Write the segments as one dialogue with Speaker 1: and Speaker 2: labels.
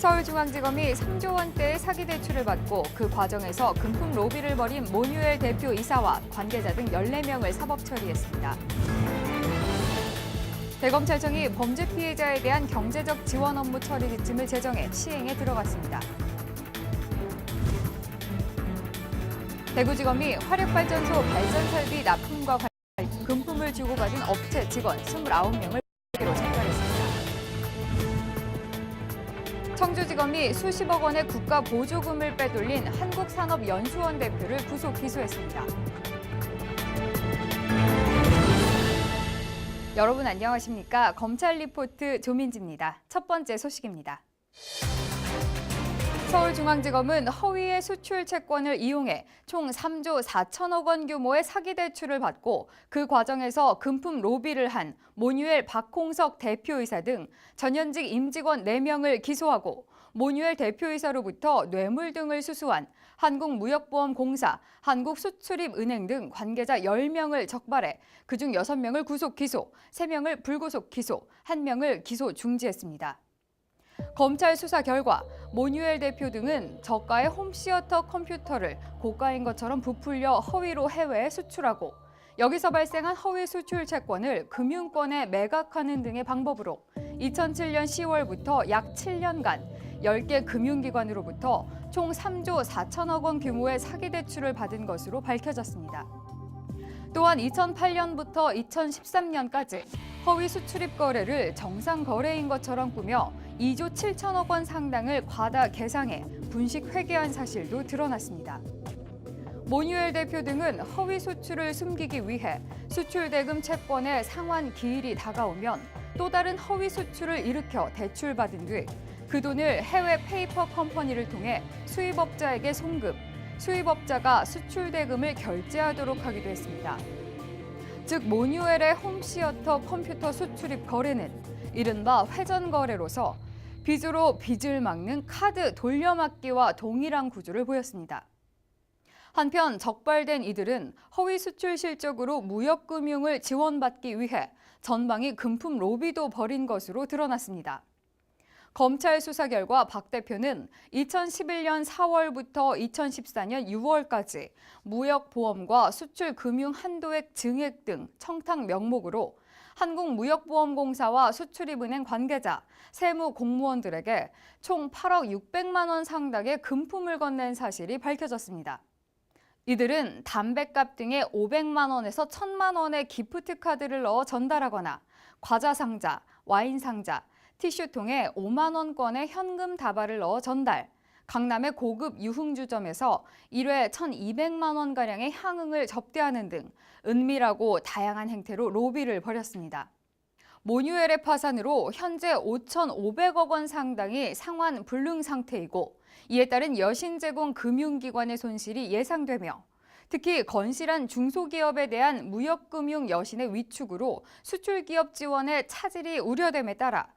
Speaker 1: 서울중앙지검이 3조 원대의 사기 대출을 받고 그 과정에서 금품 로비를 벌인 모뉴엘 대표 이사와 관계자 등 14명을 사법 처리했습니다. 대검찰청이 범죄 피해자에 대한 경제적 지원 업무 처리 지침을 제정해 시행에 들어갔습니다. 대구지검이 화력발전소 발전설비 납품과 관련 금품을 주고받은 업체 직원 29명을 로 적발했습니다. 청주지검이 수십억 원의 국가 보조금을 빼돌린 한국산업연수원 대표를 구속 기소했습니다. 여러분 안녕하십니까? 검찰 리포트 조민지입니다. 첫 번째 소식입니다. 서울중앙지검은 허위의 수출 채권을 이용해 총 3조 4천억 원 규모의 사기 대출을 받고 그 과정에서 금품 로비를 한 모뉴엘 박홍석 대표이사 등 전현직 임직원 4명을 기소하고 모뉴엘 대표이사로부터 뇌물 등을 수수한 한국무역보험공사, 한국수출입은행 등 관계자 10명을 적발해 그중 6명을 구속 기소, 3명을 불구속 기소, 1명을 기소 중지했습니다. 검찰 수사 결과 모뉴엘 대표 등은 저가의 홈시어터 컴퓨터를 고가인 것처럼 부풀려 허위로 해외에 수출하고 여기서 발생한 허위 수출 채권을 금융권에 매각하는 등의 방법으로 2007년 10월부터 약 7년간 10개 금융기관으로부터 총 3조 4천억 원 규모의 사기 대출을 받은 것으로 밝혀졌습니다. 또한 2008년부터 2013년까지 허위 수출입 거래를 정상 거래인 것처럼 꾸며 2조 7천억 원 상당을 과다 계상해 분식 회계한 사실도 드러났습니다. 모뉴엘 대표 등은 허위 수출을 숨기기 위해 수출 대금 채권의 상환 기일이 다가오면 또 다른 허위 수출을 일으켜 대출받은 뒤 그 돈을 해외 페이퍼 컴퍼니를 통해 수입업자에게 송금, 수입업자가 수출 대금을 결제하도록 하기도 했습니다. 즉 모뉴엘의 홈시어터 컴퓨터 수출입 거래는 이른바 회전 거래로서 빚으로 빚을 막는 카드 돌려막기와 동일한 구조를 보였습니다. 한편 적발된 이들은 허위 수출 실적으로 무역금융을 지원받기 위해 전방위 금품 로비도 벌인 것으로 드러났습니다. 검찰 수사 결과 박 대표는 2011년 4월부터 2014년 6월까지 무역보험과 수출금융 한도액 증액 등 청탁 명목으로 한국무역보험공사와 수출입은행 관계자, 세무 공무원들에게 총 8억 600만 원 상당의 금품을 건넨 사실이 밝혀졌습니다. 이들은 담뱃값 등의 500만 원에서 1000만 원의 기프트 카드를 넣어 전달하거나 과자 상자, 와인 상자, 티슈통에 5만 원권의 현금 다발을 넣어 전달, 강남의 고급 유흥주점에서 1회 1,200만 원가량의 향응을 접대하는 등 은밀하고 다양한 행태로 로비를 벌였습니다. 모뉴엘의 파산으로 현재 5,500억 원 상당이 상환 불능 상태이고 이에 따른 여신 제공 금융기관의 손실이 예상되며 특히 건실한 중소기업에 대한 무역금융 여신의 위축으로 수출기업 지원에 차질이 우려됨에 따라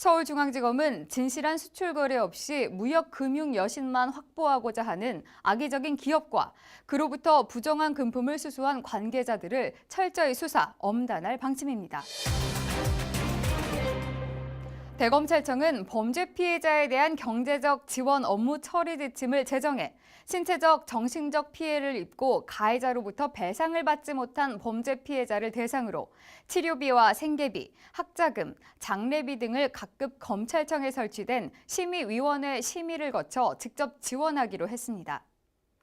Speaker 1: 서울중앙지검은 진실한 수출 거래 없이 무역금융 여신만 확보하고자 하는 악의적인 기업과 그로부터 부정한 금품을 수수한 관계자들을 철저히 수사, 엄단할 방침입니다. 대검찰청은 범죄 피해자에 대한 경제적 지원 업무 처리 지침을 제정해 신체적, 정신적 피해를 입고 가해자로부터 배상을 받지 못한 범죄 피해자를 대상으로 치료비와 생계비, 학자금, 장례비 등을 각급 검찰청에 설치된 심의위원회 심의를 거쳐 직접 지원하기로 했습니다.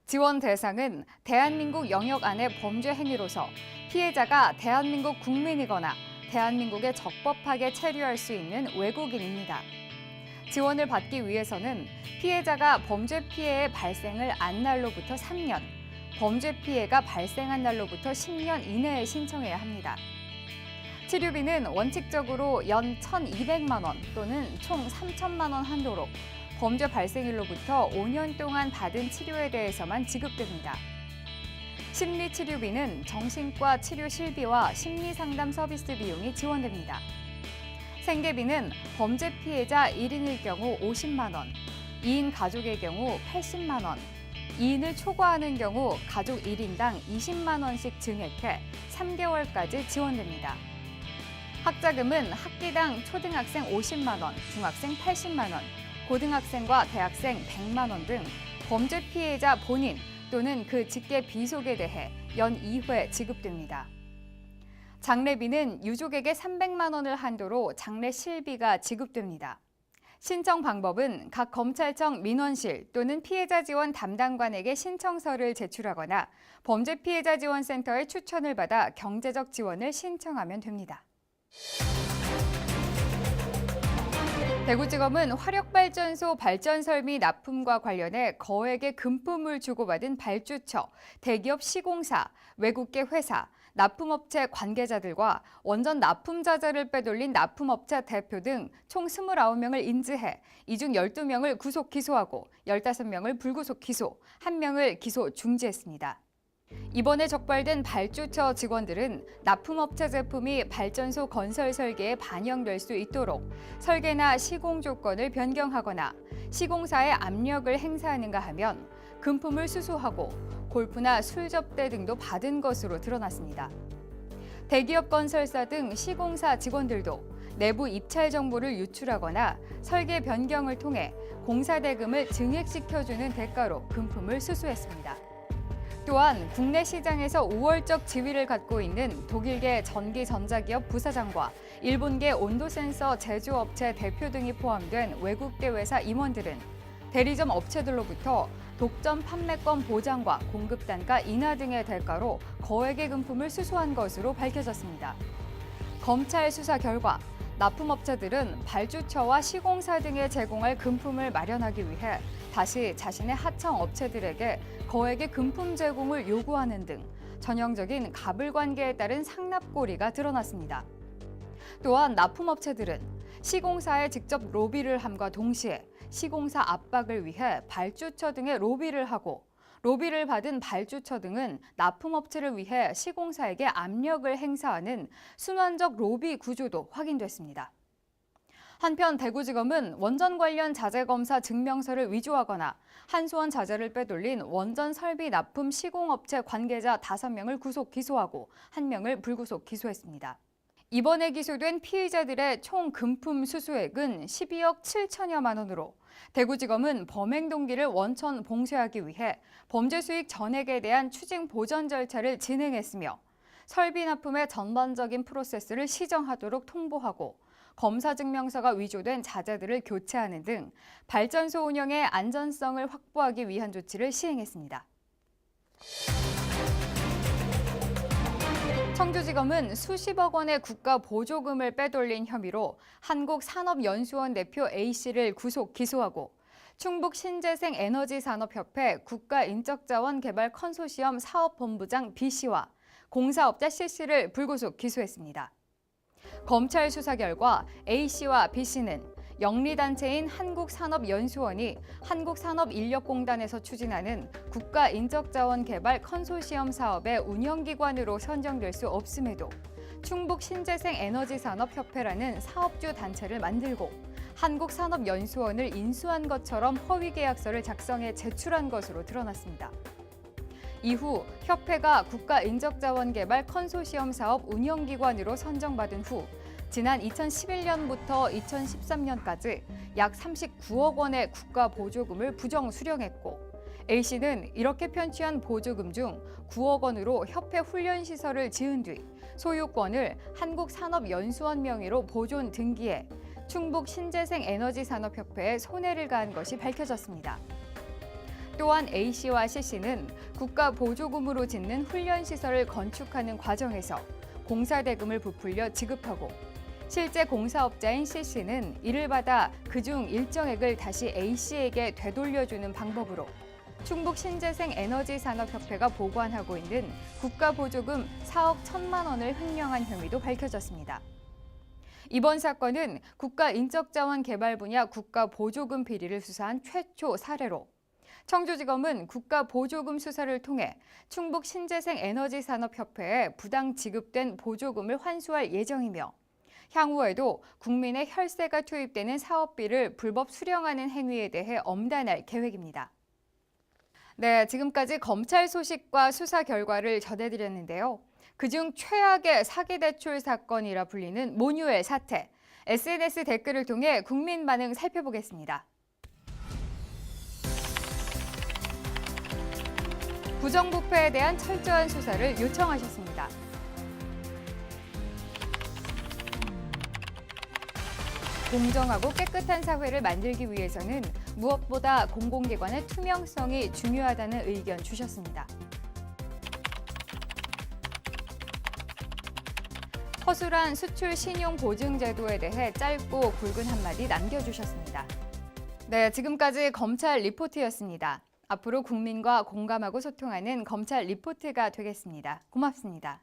Speaker 1: 지원 대상은 대한민국 영역 안의 범죄 행위로서 피해자가 대한민국 국민이거나 대한민국에 적법하게 체류할 수 있는 외국인입니다. 지원을 받기 위해서는 피해자가 범죄 피해의 발생을 안 날로부터 3년, 범죄 피해가 발생한 날로부터 10년 이내에 신청해야 합니다. 치료비는 원칙적으로 연 1,200만 원 또는 총 3천만 원 한도로 범죄 발생일로부터 5년 동안 받은 치료에 대해서만 지급됩니다. 심리치료비는 정신과 치료 실비와 심리상담 서비스 비용이 지원됩니다. 생계비는 범죄 피해자 1인일 경우 50만 원, 2인 가족의 경우 80만 원, 2인을 초과하는 경우 가족 1인당 20만 원씩 증액해 3개월까지 지원됩니다. 학자금은 학기당 초등학생 50만 원, 중학생 80만 원, 고등학생과 대학생 100만 원 등 범죄 피해자 본인 또는 그 직계 비속에 대해 연 2회 지급됩니다. 장례비는 유족에게 300만 원을 한도로 장례 실비가 지급됩니다. 신청 방법은 각 검찰청 민원실 또는 피해자 지원 담당관에게 신청서를 제출하거나 범죄 피해자 지원센터의 추천을 받아 경제적 지원을 신청하면 됩니다. 대구지검은 화력발전소 발전 설비 납품과 관련해 거액의 금품을 주고받은 발주처, 대기업 시공사, 외국계 회사, 납품업체 관계자들과 원전 납품자재를 빼돌린 납품업체 대표 등 총 29명을 인지해 이 중 12명을 구속 기소하고 15명을 불구속 기소, 1명을 기소 중지했습니다. 이번에 적발된 발주처 직원들은 납품업체 제품이 발전소 건설 설계에 반영될 수 있도록 설계나 시공 조건을 변경하거나 시공사에 압력을 행사하는가 하면 금품을 수수하고 골프나 술 접대 등도 받은 것으로 드러났습니다. 대기업 건설사 등 시공사 직원들도 내부 입찰 정보를 유출하거나 설계 변경을 통해 공사 대금을 증액시켜주는 대가로 금품을 수수했습니다. 또한 국내 시장에서 우월적 지위를 갖고 있는 독일계 전기전자기업 부사장과 일본계 온도센서 제조업체 대표 등이 포함된 외국계 회사 임원들은 대리점 업체들로부터 독점 판매권 보장과 공급 단가 인하 등의 대가로 거액의 금품을 수수한 것으로 밝혀졌습니다. 검찰 수사 결과 납품업체들은 발주처와 시공사 등에 제공할 금품을 마련하기 위해 다시 자신의 하청 업체들에게 거액의 금품 제공을 요구하는 등 전형적인 가불관계에 따른 상납고리가 드러났습니다. 또한 납품업체들은 시공사에 직접 로비를 함과 동시에 시공사 압박을 위해 발주처 등에 로비를 하고 로비를 받은 발주처 등은 납품업체를 위해 시공사에게 압력을 행사하는 순환적 로비 구조도 확인됐습니다. 한편 대구지검은 원전 관련 자재검사 증명서를 위조하거나 한수원 자재를 빼돌린 원전 설비 납품 시공업체 관계자 5명을 구속 기소하고 1명을 불구속 기소했습니다. 이번에 기소된 피의자들의 총 금품 수수액은 12억 7천여만 원으로 대구지검은 범행 동기를 원천 봉쇄하기 위해 범죄 수익 전액에 대한 추징 보전 절차를 진행했으며 설비 납품의 전반적인 프로세스를 시정하도록 통보하고 검사 증명서가 위조된 자재들을 교체하는 등 발전소 운영의 안전성을 확보하기 위한 조치를 시행했습니다. 청주지검은 수십억 원의 국가 보조금을 빼돌린 혐의로 한국산업연수원 대표 A씨를 구속 기소하고 충북 신재생 에너지산업협회 국가인적자원개발 컨소시엄 사업본부장 B씨와 공사업자 C씨를 불구속 기소했습니다. 검찰 수사 결과 A씨와 B씨는 영리단체인 한국산업연수원이 한국산업인력공단에서 추진하는 국가인적자원개발 컨소시엄 사업의 운영기관으로 선정될 수 없음에도 충북 신재생 에너지산업협회라는 사업주 단체를 만들고 한국산업연수원을 인수한 것처럼 허위계약서를 작성해 제출한 것으로 드러났습니다. 이후 협회가 국가인적자원개발 컨소시엄 사업 운영기관으로 선정받은 후 지난 2011년부터 2013년까지 약 39억 원의 국가 보조금을 부정 수령했고 A씨는 이렇게 편취한 보조금 중 9억 원으로 협회 훈련시설을 지은 뒤 소유권을 한국산업연수원 명의로 보존 등기해 충북 신재생 에너지산업협회에 손해를 가한 것이 밝혀졌습니다. 또한 A씨와 C씨는 국가 보조금으로 짓는 훈련시설을 건축하는 과정에서 공사 대금을 부풀려 지급하고 실제 공사업자인 C씨는 이를 받아 그중 일정액을 다시 A씨에게 되돌려주는 방법으로 충북 신재생 에너지산업협회가 보관하고 있는 국가보조금 4억 1천만 원을 횡령한 혐의도 밝혀졌습니다. 이번 사건은 국가인적자원 개발 분야 국가보조금 비리를 수사한 최초 사례로 청주지검은 국가보조금 수사를 통해 충북 신재생 에너지산업협회에 부당 지급된 보조금을 환수할 예정이며 향후에도 국민의 혈세가 투입되는 사업비를 불법 수령하는 행위에 대해 엄단할 계획입니다. 네, 지금까지 검찰 소식과 수사 결과를 전해드렸는데요. 그중 최악의 사기 대출 사건이라 불리는 모뉴엘 사태, SNS 댓글을 통해 국민 반응 살펴보겠습니다. 부정부패에 대한 철저한 수사를 요청하셨습니다. 공정하고 깨끗한 사회를 만들기 위해서는 무엇보다 공공기관의 투명성이 중요하다는 의견 주셨습니다. 허술한 수출 신용 보증 제도에 대해 짧고 굵은 한마디 남겨주셨습니다. 네, 지금까지 검찰 리포트였습니다. 앞으로 국민과 공감하고 소통하는 검찰 리포트가 되겠습니다. 고맙습니다.